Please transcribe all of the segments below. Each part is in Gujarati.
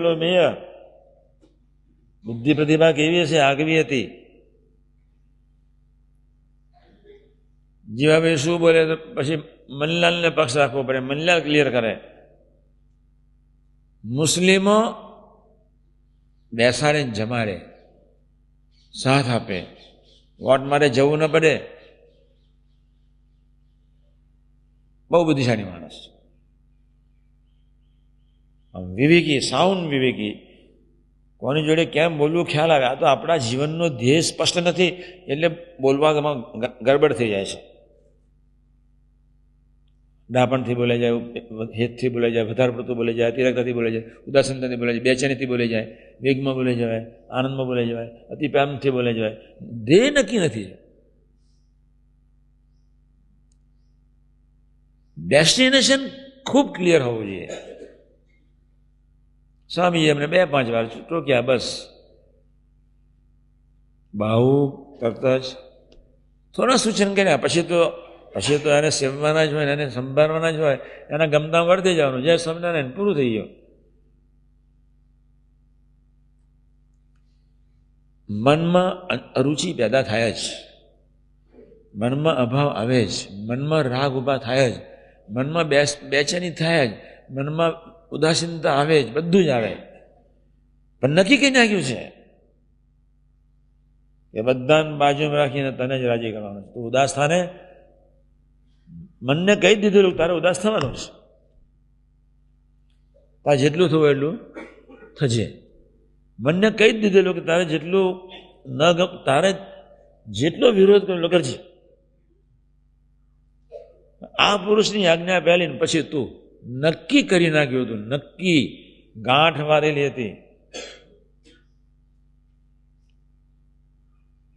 પેલો મેયર, બુદ્ધિ પ્રતિભા કેવી હશે, આગવી હતી. જીવાભાઈ શું બોલે તો પછી મનલાલને પક્ષ રાખવો પડે, મનલાલ ક્લિયર કરે. મુસ્લિમો બેસાડે જમાડે, સાથ આપે, વોટ મારે જવું ન પડે. બહુ બુદ્ધિશાળી માણસ, વિવેકી, સાઉન્ડ વિવેકી. કોની જોડે કેમ બોલવું ખ્યાલ આવે. આ તો આપણા જીવનનો ધ્યેય સ્પષ્ટ નથી એટલે બોલવામાં ગડબડ થઈ જાય છે. ડાપણથી બોલાઈ જાય, હેતથી બોલાઈ જાય, વધારે પડતું બોલાઈ જાય, અતિરક્તથી બોલાઈ જાય, ઉદાસીનતાથી બોલાઈ જાય, બેચેનીથી બોલાઈ જાય, વેગમાં બોલાઈ જવાય, આનંદમાં બોલાઈ જવાય, અતિ પ્રેમથી બોલાઈ જવાય. ધ્યેય નક્કી નથી. ડેસ્ટિનેશન ખૂબ ક્લિયર હોવું જોઈએ. સ્વામીએ એમને 2-5 વાર ટોક્યા, બસ બાહુ કરતા જ થોડા સૂચન કર્યા. પછી તો એને સેવવાના જ હોય, એને સંભાળવાના જ હોય, એના ગમતા વર્તી જવાનું. જય સ્વામિનારાયણ, પૂરું થઈ ગયું. મનમાં અરુચિ પેદા થાય જ, મનમાં અભાવ આવે જ, મનમાં રાગ ઊભા થાય જ, મનમાં બેચેની થાય જ, મનમાં ઉદાસીનતા આવે જ, બધું જ આવે. પણ નક્કી કઈ નાખ્યું છે કે બધાને બાજુમાં રાખીને તને જ રાજી કરવાનું. તું ઉદાસ થાને, મનને કહી દીધેલું તારે ઉદાસ થવાનું છે. તારે જેટલું થવું એટલું થજે. મનને કહી દીધેલું કે તારે જેટલું ન તારે જેટલો વિરોધ કરેલો કરજે. આ પુરુષની આજ્ઞા પહેલી ને પછી તું નક્કી કરી નાખ્યું હતું, નક્કી ગાંઠ વારેલી હતી.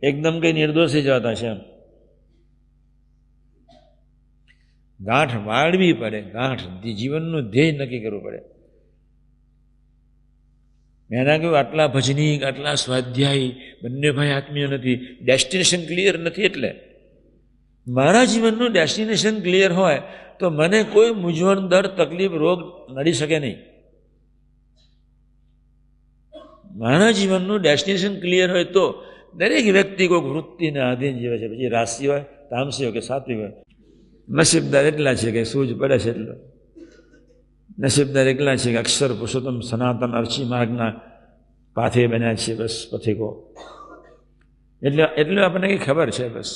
એકદમ કઈ નિર્દોષ થઈ જતા છે એમ. ગાંઠ વાળવી પડે, ગાંઠ જીવનનું ધ્યેય નક્કી કરવું પડે. મેં ના કહ્યું આટલા ભજનીક, આટલા સ્વાધ્યાયી, બંને ભાઈ આત્મીય નથી, ડેસ્ટિનેશન ક્લિયર નથી. એટલે મારા જીવનનું ડેસ્ટિનેશન ક્લિયર હોય તો મને કોઈ મૂંઝવણ, દર્દ, તકલીફ, રોગ નડી શકે નહીં. મારા જીવનનું ડેસ્ટિનેશન ક્લિયર હોય તો દરેક વ્યક્તિ કોઈક વૃત્તિને આધીન જીવે છે. પછી રાશિ હોય, તામસી હોય કે સાત્વિક હોય. નસીબદાર એટલા છે કે સૂઝ પડે છે એટલો. નસીબદાર એટલા છે કે અક્ષર પુરુષોત્તમ સનાતન અર્ચી માર્ગના પાથે બન્યા છે. બસ પથિકો એટલે આપણને કંઈ ખબર છે. બસ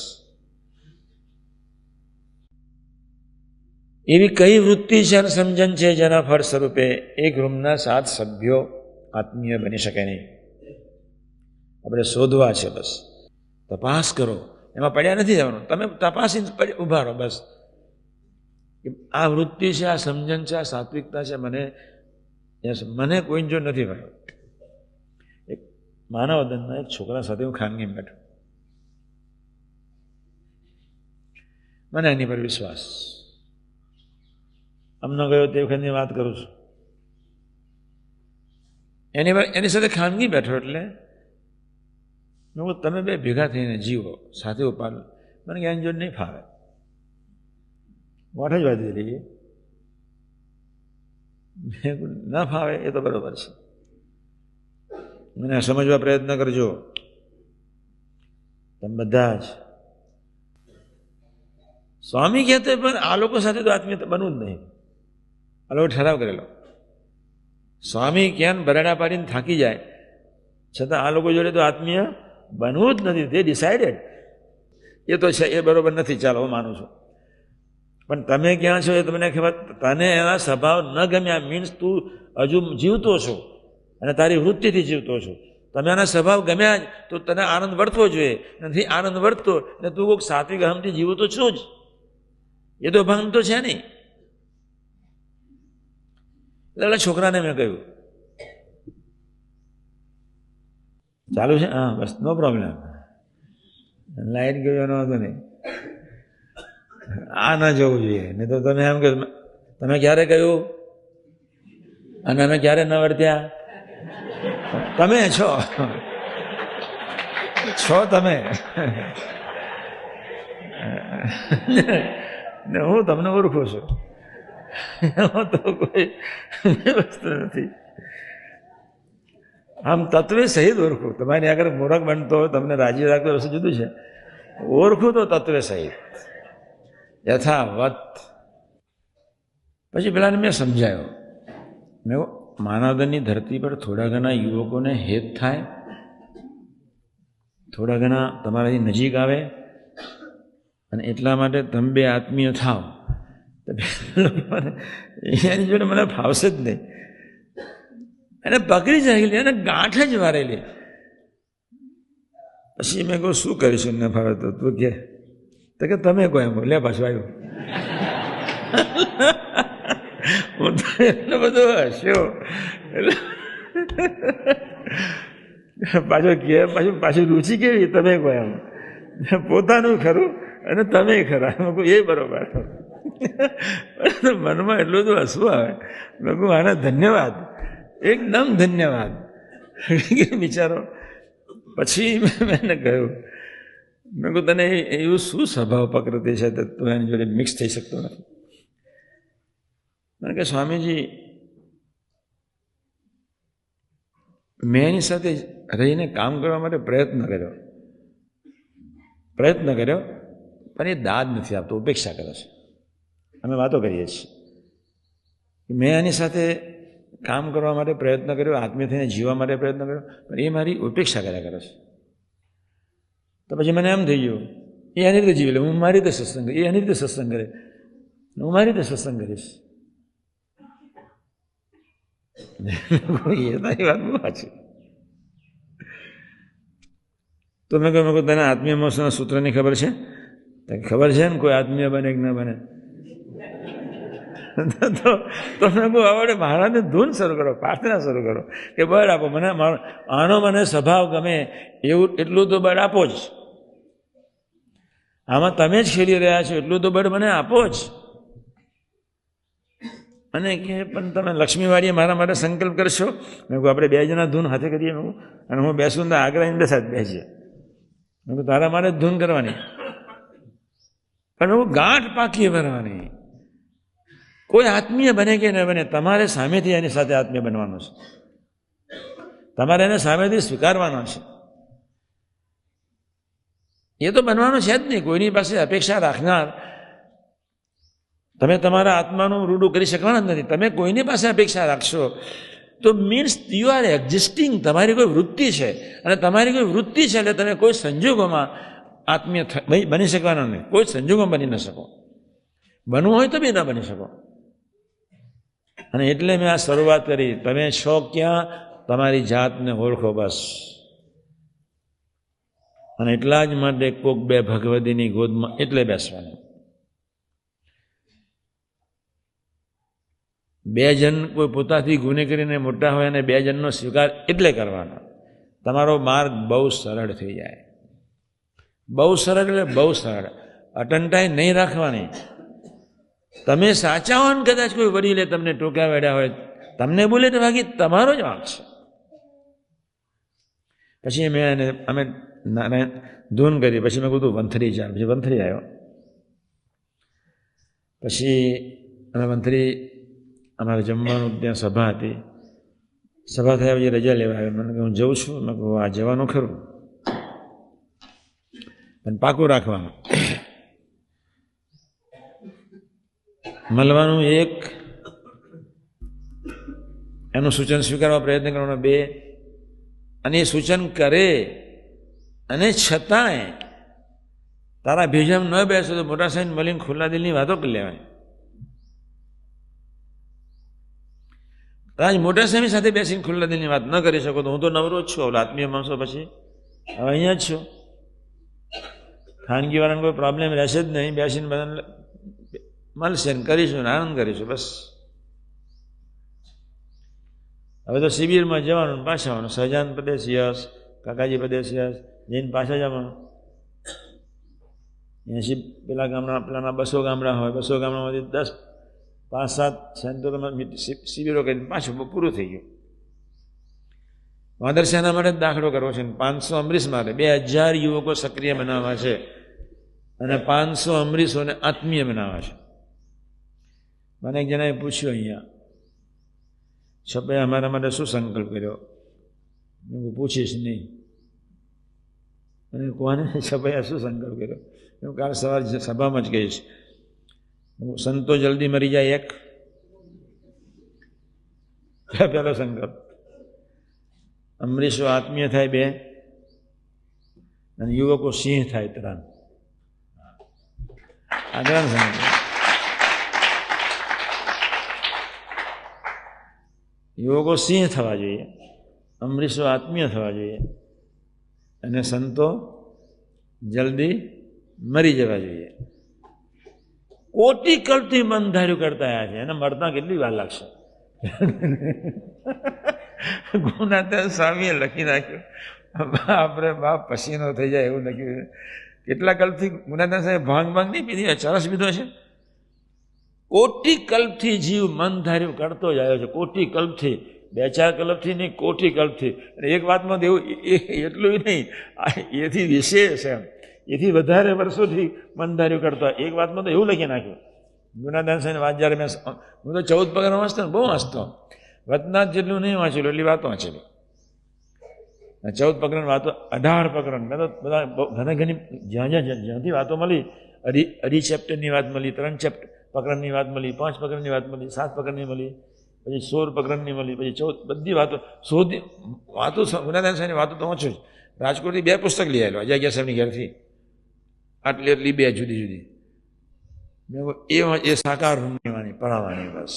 એવી કઈ વૃત્તિ છે અને સમજણ છે જેના ફળ સ્વરૂપે એક રૂમના 7 સભ્યો આત્મીય બની શકે નહીં. આપણે શોધવા છે. બસ તપાસ કરો, એમાં પડ્યા નથી જવાનું. તમે તપાસીને ઉભા રહો. બસ આ વૃત્તિ છે, આ સમજણ છે, આ સાત્વિકતા છે, મને કોઈ જો નથી ભાઈ. એક માનવદનના એક છોકરા સાથે હું ખાનગી બેઠો, મને એની પર વિશ્વાસ. અમને ગયો તે વખતની વાત કરું છું. એની સાથે ખાનગી બેઠો એટલે તમે 2 ભેગા થઈને જીવો, સાથે ઉપાડ. મને કે એની જોડે નહીં ફાવે, વાઠ જ વાંધી રહીએ. ના ફાવે એ તો બરોબર છે, મને સમજવા પ્રયત્ન કરજો તમે બધા જ. સ્વામી કહેતે પણ આ લોકો સાથે તો આત્મીયતા બનવું જ નહીં. આ લોકો ઠરાવ કરેલો. સ્વામી ક્યાં બરાડા પાડીને થાકી જાય છતાં આ લોકો જોડે તો આત્મીય બનવું જ નથી. તે ડિસાઇડેડ. એ તો છે, એ બરોબર નથી, ચાલો હું માનું છું. પણ તમે ક્યાં છો એ તમને ખબર. તને એના સ્વભાવ ન ગમ્યા મીન્સ તું હજુ જીવતો છો અને તારી વૃત્તિથી જીવતો છો. તમે એના સ્વભાવ ગમ્યા જ તો તને આનંદ વર્તવો જોઈએ. નથી આનંદ વર્તતો અને તું કોઈક સાત્વિક અહમથી જીવો તો છું જ. એ તો ભાન તો છે નહીં. એટલે છોકરાને મેં કહ્યું ચાલુ છે, હા બસ નો પ્રોબ્લેમ. લાઈટ ગયો એનો વાંધો નહીં. આ ના જવું જોઈએ. નહીં તો તમે એમ કે તમે ક્યારે કહ્યું અને અમે ક્યારે ન વર્ત્યા. તમે છો તમે. ને હું તમને ઓળખું છું. એમાં તો કોઈ વસ્તુ નથી. આમ તત્વે સહિત ઓળખું. તમારી આગળ મૂરખ બનતો હોય, તમને રાજી રાખતો વસ્તુ જુદું છે. ઓળખું તો તત્વે સહિત યથાવત. પછી પેલાને મેં સમજાયો, મેં માનવદનની ધરતી પર થોડા ઘણા યુવકોને હેત થાય, થોડા ઘણા તમારાથી નજીક આવે, અને એટલા માટે તમે બે આત્મીય થાવ. એની જોડે મને ફાવશે જ નહીં. એને પકડી જાયેલી, એને ગાંઠ જ વારેલી. પછી મેં કહું શું કરીશું ને ફાવે તો તું કે તમે કહો એમ. લે પાછું આવ્યું. હું તો એટલો બધો હસ્યો. પાછું રુચિ કેવી, તમે કહો એમ. પોતાનું ખરું અને તમે ખરા. મેં કહું એ બરોબર. મનમાં એટલું બધું હસવું આવે. મેં કહું આના ધન્યવાદ, એકદમ ધન્યવાદ. વિચારો. પછી મેં એને કહ્યું, મેં કહું તને એવું શું સ્વભાવ પ્રકૃતિ છે તો તું એની જોડે મિક્સ થઈ શકતો નથી? મને કે સ્વામીજી, મેં એની સાથે રહીને કામ કરવા માટે પ્રયત્ન કર્યો, પણ એ દાદ નથી આપતો, ઉપેક્ષા કરે છે. અમે વાતો કરીએ છીએ. મેં એની સાથે કામ કરવા માટે પ્રયત્ન કર્યો, આત્મીય થઈને જીવવા માટે પ્રયત્ન કર્યો, પણ એ મારી ઉપેક્ષા કર્યા કરે છે. તો પછી મને એમ થઈ ગયું, એ એની રીતે જીવી લે, હું મારી રીતે સત્સંગ, એ એની રીતે સત્સંગ કરે, હું મારી રીતે સત્સંગ કરીશ. એ તારી વાત બહુ સાચી. તો મેં કહ્યું તને આત્મીય મોક્ષના સૂત્રની ખબર છે? ખબર છે ને, કોઈ આત્મીય બને કે ના બને. તો મેં કહું હવે મહારાજને ધૂન શરૂ કરો, પ્રાર્થના શરૂ કરો કે બળ આપો મને, આનો મને સ્વભાવ ગમે એવું એટલું તો બળ આપો જ. આમાં તમે જ ખેલી રહ્યા છો એટલું તો બળ મને આપો જ. અને કે પણ તમે લક્ષ્મીવાડીએ મારા માટે સંકલ્પ કરશો? મેં કહું આપણે 2 જણા ધૂન હાથે કરીએ. અને હું બેસું તો આગળ આવીને બેસીએ. મેં કહું તારા મારે જ ધૂન કરવાની, પણ હું ગાંઠ પાકી ભરવાની. કોઈ આત્મીય બને કે ન બને, તમારે સામેથી એની સાથે આત્મીય બનવાનું છે. તમારે એને સામેથી સ્વીકારવાનો છે. એ તો બનવાનું છે જ નહીં. કોઈની પાસે અપેક્ષા રાખનાર તમે તમારા આત્માનું રૂડું કરી શકવાના જ નથી. તમે કોઈની પાસે અપેક્ષા રાખશો તો મીન્સ યુ આર એક્ઝિસ્ટિંગ. તમારી કોઈ વૃત્તિ છે, અને તમારી કોઈ વૃત્તિ છે એટલે તમે કોઈ સંજોગોમાં આત્મીય બની શકવાના નહીં. કોઈ સંજોગોમાં બની ન શકો. બનવું હોય તો બી ન બની શકો. અને એટલે મેં આ શરૂઆત કરી, તમે છો ક્યાં, તમારી જાતને ઓળખો બસ. અને એટલા જ માટે કોક બે ભગવતીની ગોદમાં એટલે બેસવાનું. 2 જણ કોઈ પોતાથી ગુને કરીને મોટા હોય અને 2 જણનો સ્વીકાર એટલે કરવાનો. તમારો માર્ગ બહુ સરળ થઈ જાય. બહુ સરળ એટલે બહુ સરળ. અટંટાઈ નહીં રાખવાની. તમે સાચા હો ને કદાચ કોઈ વડીલે તમને ટોક્યા વેડ્યા હોય, તમને બોલે તો બાકી તમારો જ વાંક છે. પછી અમે ધૂન કરી. પછી મેં કીધું વંથલી ચાલ. પછી વંથલી આવ્યો. પછી અમે વંથલી, અમારે જમવાનું ત્યાં સભા હતી. સભા થયા પછી રજા લેવા આવ્યો. મને હું જઉં છું. મેં કહું આ જવાનું ખરું, પણ પાકું રાખવાનું. મળવાનું 1, એનું સૂચન સ્વીકારવા પ્રયત્ન કરવાનો 2, અને એ સૂચન કરે અને છતાંય તારા ભેજામાં ન બેસો તો મોટા સાહેબ મળીને ખુલ્લા દિલની વાતો કરી લેવાય. આજ મોટા સાહેબ સાથે બેસીને ખુલ્લા દિલની વાત ન કરી શકો તો હું તો નવરો જ છું. આત્મીય માણસો પછી હવે અહીંયા જ છું. ખાનગીવાળાને કોઈ પ્રોબ્લેમ રહેશે જ નહીં. બેસીને બધાને મળશે ને કરીશું, આનંદ કરીશું બસ. હવે તો શિબિરમાં જવાનું, પાછા આવવાનું. સહજાન પ્રદેશ યસ, કાકાજી પ્રદેશ યસ, જઈને પાછા જવાનું. 80 પેલા ગામડા, પેલાના 200 ગામડા હોય. 200 ગામડામાંથી 10, 5-7 સેન્ટરોમાં શિબિરો કરીને પાછું પૂરું થઈ ગયું. વાદરસાના માટે દાખલો કરવો છે. 500 અમરીશ માટે 2000 યુવકો સક્રિય બનાવવા છે, અને 500 અમરીશોને આત્મીય બનાવવા છે. મને એક જણાએ પૂછ્યું અહીંયા, છપાઈ અમારા માટે શું સંકલ્પ કર્યો? હું પૂછીશ નહીં. અને કોને છપાયા શું સંકલ્પ કર્યો? હું કાલ સવારે સભામાં જ કહીશ. સંતો જલ્દી મરી જાય એક, પહેલો સંકલ્પ. અમરીશો આત્મીય થાય બે, અને યુવકો સિંહ થાય ત્રણ. આ ત્રણ સંકલ્પ. યુવકો સિંહ થવા જોઈએ, અમરીશો આત્મીય થવા જોઈએ, અને સંતો જલ્દી મરી જવા જોઈએ. કોટી કલ્પથી મન ધાર્યું કરતા આવ્યા છે, એને મળતા કેટલી વાર લાગશે? ગુણાતીત સ્વામીએ લખી નાખ્યું, બાપરે બાપ પસીનો થઈ જાય એવું લખ્યું. કેટલા કલ્પથી ગુણાતીત સાહેબ ભાંગ નહીં પીધી, ચરસ પીધો છે. કોટી કલ્પથી જીવ મન ધાર્યું કરતો જ આવ્યો છે, કોટી કલ્પથી. 2-4 કલ્પથી નહીં, કોટી કલ્પથી. અને એક વાતમાં તો એવું એટલું નહીં, એથી વિશેષ એમ, એથી વધારે વર્ષોથી મન ધાર્યું કરતો. એક વાતમાં તો એવું લખી નાખ્યું ગુણાદાન સાહેબ વાત. જ્યારે હું તો 14 પગર વાંચતો ને, બહુ વાંચતો. વતનાથ જેટલું નહીં વાંચેલું, એટલી વાતો વાંચેલી. 14 પગરની વાતો, 18 પગરણ. મેં તો બધા ઘણી જ્યાંથી વાતો મળી, અઢી ચેપ્ટરની વાત મળી, 3 પકરણની વાત મળી, 5 પકરણની વાત મળી, 7 પકરણની મળી, પછી 16 પકરણની મળી, પછી 14, બધી વાતો શોધી. વાતો ગુણાદાન સાહેબની વાતો તો વાંચો જ. રાજકોટથી 2 પુસ્તક લઈ આવેલો અજય સાહેબની ઘેરથી, એટલી 2 જુદી જુદી. મેં એ સાકાર રૂમની પડાવવાની બસ.